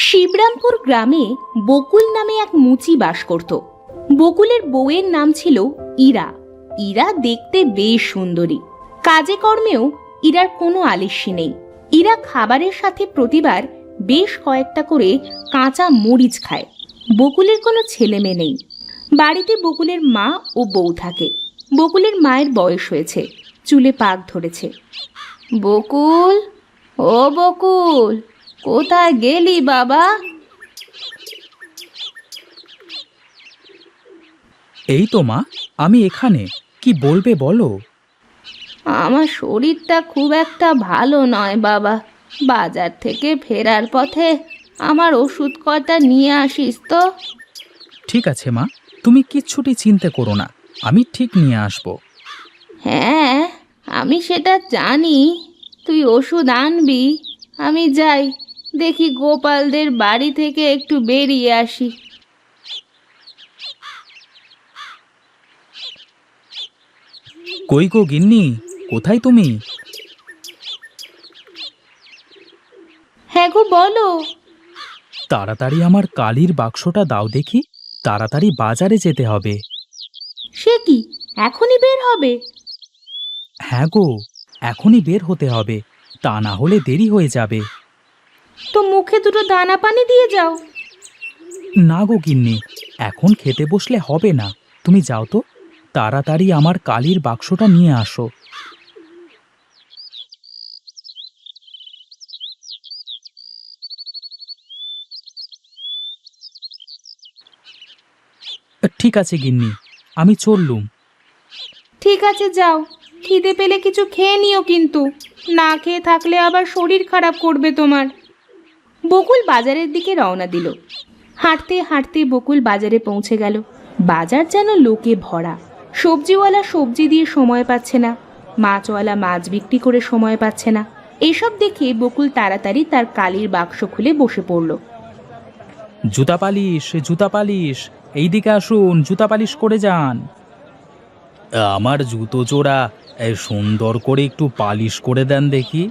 শিবরামপুর গ্রামে বকুল নামে এক মুচি বাস করত। বকুলের বউয়ের নাম ছিল ইরা। ইরা দেখতে বেশ সুন্দরী, কাজে কর্মেও ইরার কোনো আলিস্যি নেই। ইরা খাবারের সাথে প্রতিবার বেশ কয়েকটা করে কাঁচা মরিচ খায়। বকুলের কোনো ছেলে মেয়ে নেই। বাড়িতে বকুলের মা ও বউ থাকে। বকুলের মায়ের বয়স হয়েছে, চুলে পাক ধরেছে। বকুল, ও বকুল, কোথায় গেলি বাবা? এই তো মা, আমি এখানে। কি বলবে বলো। আমার শরীরটা খুব একটা ভালো নয় বাবা। বাজার থেকে ফেরার পথে আমার ওষুধ কটা নিয়ে আসিস তো। ঠিক আছে মা, তুমি কিচ্ছুটি চিন্তা করো না, আমি ঠিক নিয়ে আসবো। হ্যাঁ, আমি সেটা জানি। তুই ওষুধ আনবি। আমি যাই, দেখি গোপালদের বাড়ি থেকে একটু বেরিয়ে আসি। কই গো গিন্নি, কোথায় তুমি? হ্যাঁ গো, বলো। তাড়াতাড়ি আমার কালির বাক্সটা দাও দেখি, তাড়াতাড়ি বাজারে যেতে হবে। সে কি, এখনই বের হবে? হ্যাঁ গো, এখনই বের হতে হবে, তা না হলে দেরি হয়ে যাবে। তো মুখে দুটো দানা পানি দিয়ে যাও। না গো গিন্নি, এখন খেতে বসলে হবে না। তুমি যাও তো, তাড়াতাড়ি আমার কালির বাক্সটা নিয়ে আসো। ঠিক আছে গিন্নি, আমি চললুম। ঠিক আছে, যাও। খিদে পেলে কিছু খেয়ে নিও কিন্তু। না খেয়ে থাকলে আবার শরীর খারাপ করবে তোমার। বকুল বাজারের দিকে রওনা দিল। হাঁটতে হাঁটতে বকুল বাজারে পৌঁছে গেল। বাজার যেন লোকে ভরা। সবজিওয়ালা সবজি দিয়ে সময় পাচ্ছে না, মাছওয়ালা মাছ বিক্রি করে সময় পাচ্ছে না। এসব দেখে বকুল তাড়াতাড়ি তার কালির বাক্স খুলে বসে পড়ল। জুতা পালিশ, জুতা পালিশ, এইদিকে আসুন, জুতা পালিশ করে যান। আমার জুতো জোড়া সুন্দর করে একটু পালিশ করে দেন দেখি।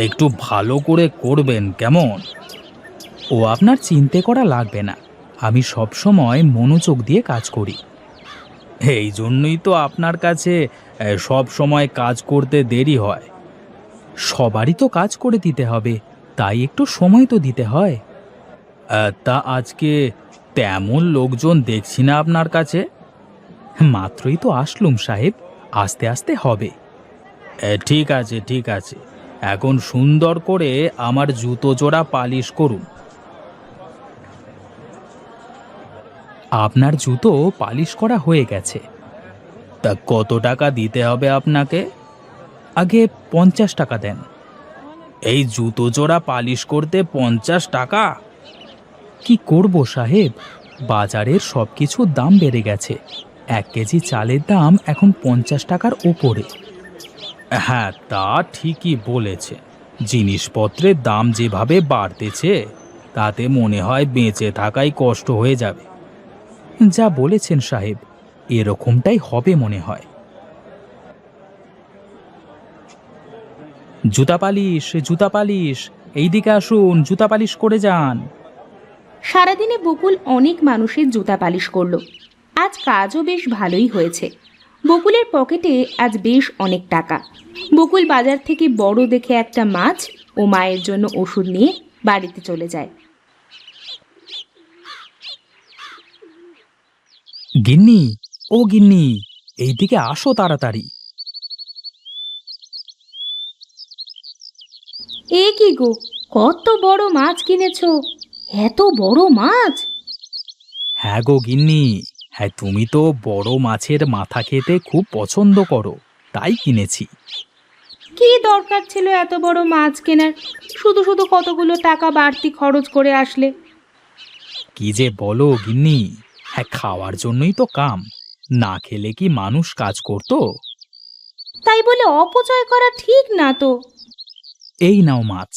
একটু ভালো করে করবেন কেমন? ও আপনার চিন্তা করা লাগবে না, আমি সব সময় মনোযোগ দিয়ে কাজ করি। এই জন্যই তো আপনার কাছে সব সময় কাজ করতে দেরি হয়। সবারই তো কাজ করে দিতে হবে, তাই একটু সময় তো দিতে হয়। তা আজকে তেমন লোকজন দেখছি না আপনার কাছে। মাত্রই তো আসলুম সাহেব, আস্তে আস্তে হবে। ঠিক আছে ঠিক আছে, এখন সুন্দর করে আমার জুতো জোড়া পালিশ করুন। আপনার জুতো পালিশ করা হয়ে গেছে। তা কত টাকা দিতে হবে আপনাকে? আগে 50 টাকা দেন। এই জুতো জোড়া পালিশ করতে 50 টাকা? কি করব সাহেব, বাজারের সব কিছুর দাম বেড়ে গেছে। 1 কেজি চালের দাম এখন 50 টাকার ওপরে। হ্যাঁ, তা ঠিকই বলেছে। জিনিসপত্রের দাম যেভাবে বাড়তেছে, তাতে মনে হয় বেঁচে থাকাই কষ্ট হয়ে যাবে। যা বলেছেন সাহেব, এরকমটাই হবে মনে হয়। জুতা পালিশ, জুতা পালিশ, এইদিকে আসুন, জুতা পালিশ করে যান। সারাদিনে বকুল অনেক মানুষের জুতা পালিশ করলো। আজ কাজও বেশ ভালোই হয়েছে। বকুলের পকেটে আজ বেশ অনেক টাকা। বকুল বাজার থেকে বড় দেখে একটা মাছ ও মায়ের জন্য ওষুধ নিয়ে বাড়িতে চলে যায়। গিন্নি, ও গিন্নি, এইদিকে আসো তাড়াতাড়ি। এ কি গো, কত বড় মাছ কিনেছো? এত বড় মাছ? হ্যাঁ গো গিন্নি, হ্যাঁ, তুমি তো বড় মাছের মাথা খেতে খুব পছন্দ করো, তাই কিনেছি। কি দরকার ছিল এত বড় মাছ কেনার? শুধু শুধু কতগুলো টাকা বাড়তি খরচ করে আসলে। কি যে বলো গিন্নি, হ্যাঁ, খাওয়ার জন্যই তো কাম, না খেলে কি মানুষ কাজ করতো? তাই বলে অপচয় করা ঠিক না তো। এই নাও মাছ,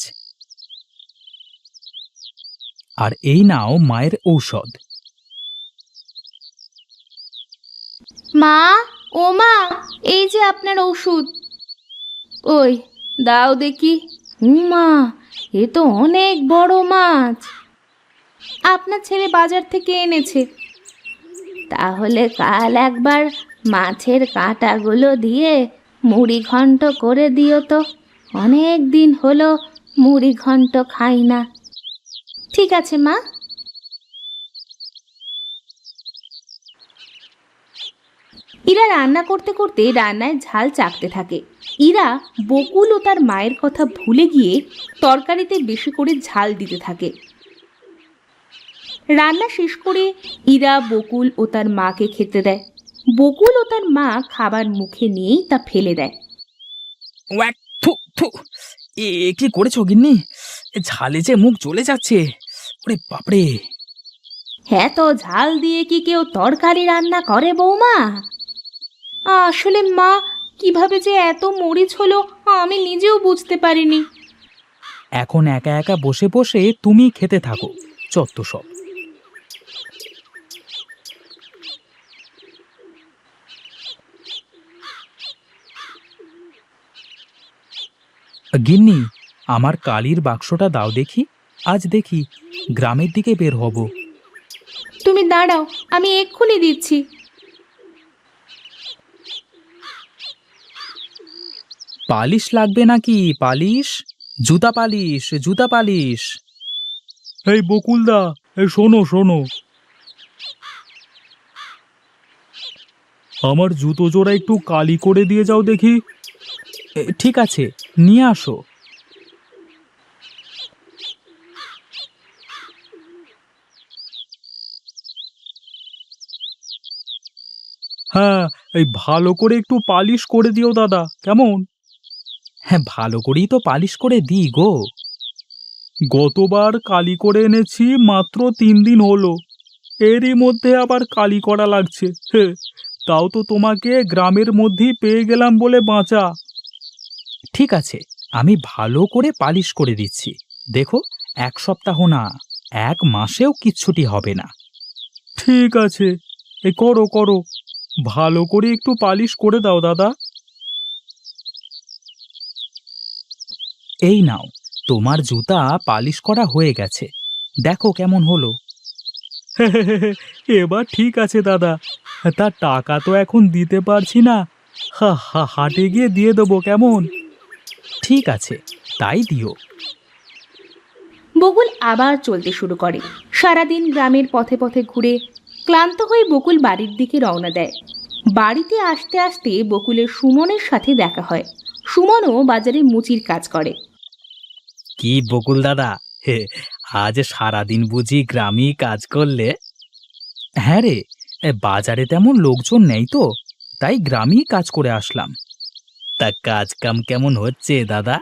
আর এই নাও মায়ের ঔষধ। মা, ও মা, এই যে আপনার ওষুধ। ওই দাও দেখি। মা, এ তো অনেক বড় মাছ। আপনার ছেলে বাজার থেকে এনেছে। তাহলে কাল একবার মাছের কাঁটাগুলো দিয়ে মুড়ি ঘন্ট করে দিও তো। অনেক দিন হলো মুড়ি ঘন্ট খাই না। ঠিক আছে মা। ইরা রান্না করতে করতে রান্নায় ঝাল চাকতে থাকে। ইরা বকুল ও তার মায়ের কথা ভুলে গিয়ে তরকারিতে বেশি করে ঝাল দিতে থাকে। রান্না শেষ করে ইরা বকুল ও তার মাকে খেতে দেয়। বকুল ও তার মা খাবার মুখে নিয়েই তা ফেলে দেয়। ওয়াক, থু থু। এ কি করেছো গিন্নি? ঝালে যে মুখ জ্বলে যাচ্ছে। ওরে বাপরে! হ্যাঁ, তো ঝাল দিয়ে কি কেউ তরকারি রান্না করে বৌমা? আসলে মা, কিভাবে যে এত মরিচ হলো আমি নিজেও বুঝতে পারিনি। এখন একা একা বসে বসে তুমি খেতে থাকো, চত্ব সব। গিন্নি, আমার কালির বাক্সটা দাও দেখি। আজ দেখি গ্রামের দিকে বের হব। তুমি দাঁড়াও, আমি এক্ষুনি দিচ্ছি। পালিশ লাগবে নাকি? পালিশ, জুতা পালিশ, জুতা পালিশ। এই বকুলদা, এই শোনো শোনো, আমার জুতো জোড়া একটু কালি করে দিয়ে যাও দেখি। ঠিক আছে, নিয়ে আসো। হ্যাঁ, এই ভালো করে একটু পালিশ করে দিও দাদা, কেমন? হ্যাঁ, ভালো করেই তো পালিশ করে দিই গো। গতবার কালি করে এনেছি, মাত্র 3 দিন হলো, এরই মধ্যে আবার কালি করা লাগছে। তাও তো তোমাকে গ্রামের মধ্যেই পেয়ে গেলাম বলে বাঁচা। ঠিক আছে, আমি ভালো করে পালিশ করে দিচ্ছি। দেখো, 1 সপ্তাহ না, 1 মাসেও কিচ্ছুটি হবে না। ঠিক আছে, এ করো করো, ভালো করে একটু পালিশ করে দাও দাদা। এই নাও, তোমার জুতা পালিশ করা হয়ে গেছে, দেখো কেমন হলো। এবার ঠিক আছে দাদা, তার টাকা তো এখন দিতে পারছি না, হাটে গিয়ে দিয়ে দেবো, কেমন? ঠিক আছে, তাই দিও। বকুল আবার চলতে শুরু করে। সারাদিন গ্রামের পথে পথে ঘুরে ক্লান্ত হয়ে বকুল বাড়ির দিকে রওনা দেয়। বাড়িতে আসতে আসতে বকুলের সুমনের সাথে দেখা হয়। সুমনও বাজারে মুচির কাজ করে। কি বকুল দাদা, আজ সারাদিন বুঝি গ্রামেই কাজ করলে? হ্যাঁ রে, বাজারে তেমন লোকজন নেই তো, তাই গ্রামেই কাজ করে আসলাম। তা কাজ কাম কেমন হচ্ছে দাদা?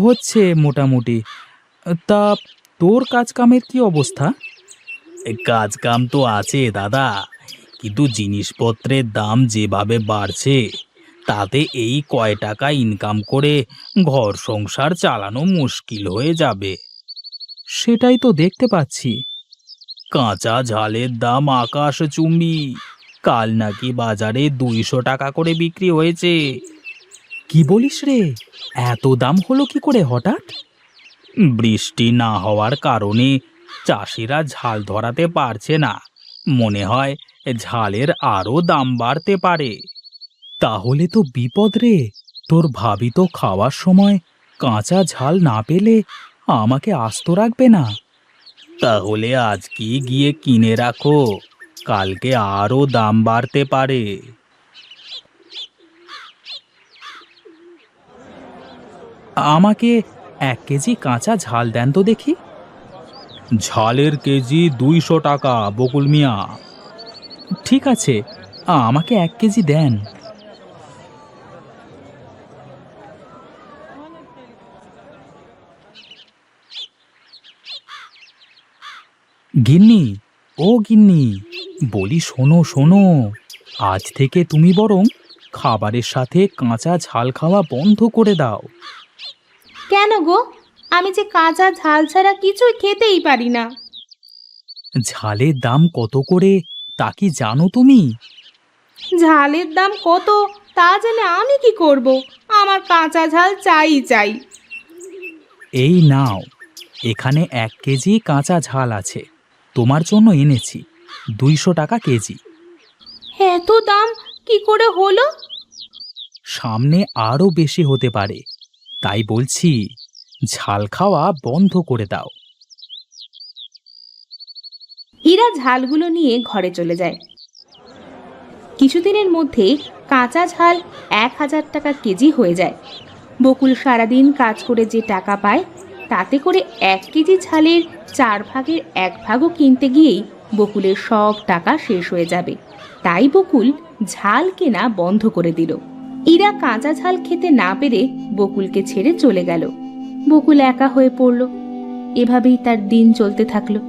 হচ্ছে মোটামুটি। তা তোর কাজ কামের কি অবস্থা? কাজ কাম তো আছে দাদা, কিন্তু জিনিসপত্রের দাম যেভাবে বাড়ছে, তাতে এই কয় টাকা ইনকাম করে ঘর সংসার চালানো মুশকিল হয়ে যাবে। সেটাই তো দেখতে পাচ্ছি। কাঁচা ঝালের দাম আকাশচুম্বী। কাল নাকি বাজারে 200 টাকা করে বিক্রি হয়েছে। কি বলিস রে? এত দাম হলো কি করে হঠাৎ? বৃষ্টি না হওয়ার কারণে চাষিরা ঝাল ধরাতে পারছে না। মনে হয় ঝালের আরো দাম বাড়তে পারে। তাহলে তো বিপদ রে। তোর ভাবি তো খাওয়ার সময় কাঁচা ঝাল না পেলে আমাকে আস্ত রাখবে না। তাহলে আজকে গিয়ে কিনে রাখো, কালকে আরো দাম বাড়তে পারে। আমাকে 1 কেজি কাঁচা ঝাল দেন তো দেখি। ঝালের কেজি 200 টাকা বকুল মিয়া। ঠিক আছে, আমাকে 1 কেজি দেন। গিন্নি, ও গিন্নি, বলি শোনো শোনো, আজ থেকে তুমি বরং খাবারের সাথে কাঁচা ঝাল খাওয়া বন্ধ করে দাও। কেন গো? আমি যে কাঁচা ঝাল ছাড়া কিছুই খেতেই পারি না। ঝালের দাম কত করে তা কি জানো তুমি? ঝালের দাম কত তা জেনে আমি কি করব? আমার কাঁচা ঝাল চাই চাই। এই নাও, এখানে 1 কেজি কাঁচা ঝাল আছে, তোমার জন্য এনেছি, 200 টাকা কেজি। এত দাম কি করে হলো? সামনে আরও বেশি হতে পারে, তাই বলছি ঝাল খাওয়া বন্ধ করে দাও। ইরা ঝালগুলো নিয়ে ঘরে চলে যায়। কিছুদিনের মধ্যে কাঁচা ঝাল 1000 টাকা কেজি হয়ে যায়। বকুল সারাদিন কাজ করে যে টাকা পায় তাতে করে 1 কেজি ঝালের 1/4 কিনতে গিয়েই বকুলের সব টাকা শেষ হয়ে যাবে। তাই বকুল ঝাল কেনা বন্ধ করে দিল। ইরা কাঁচা ঝাল খেতে না পেরে বকুলকে ছেড়ে চলে গেল। বকুল একা হয়ে পড়ল। এভাবেই তার দিন চলতে থাকলো।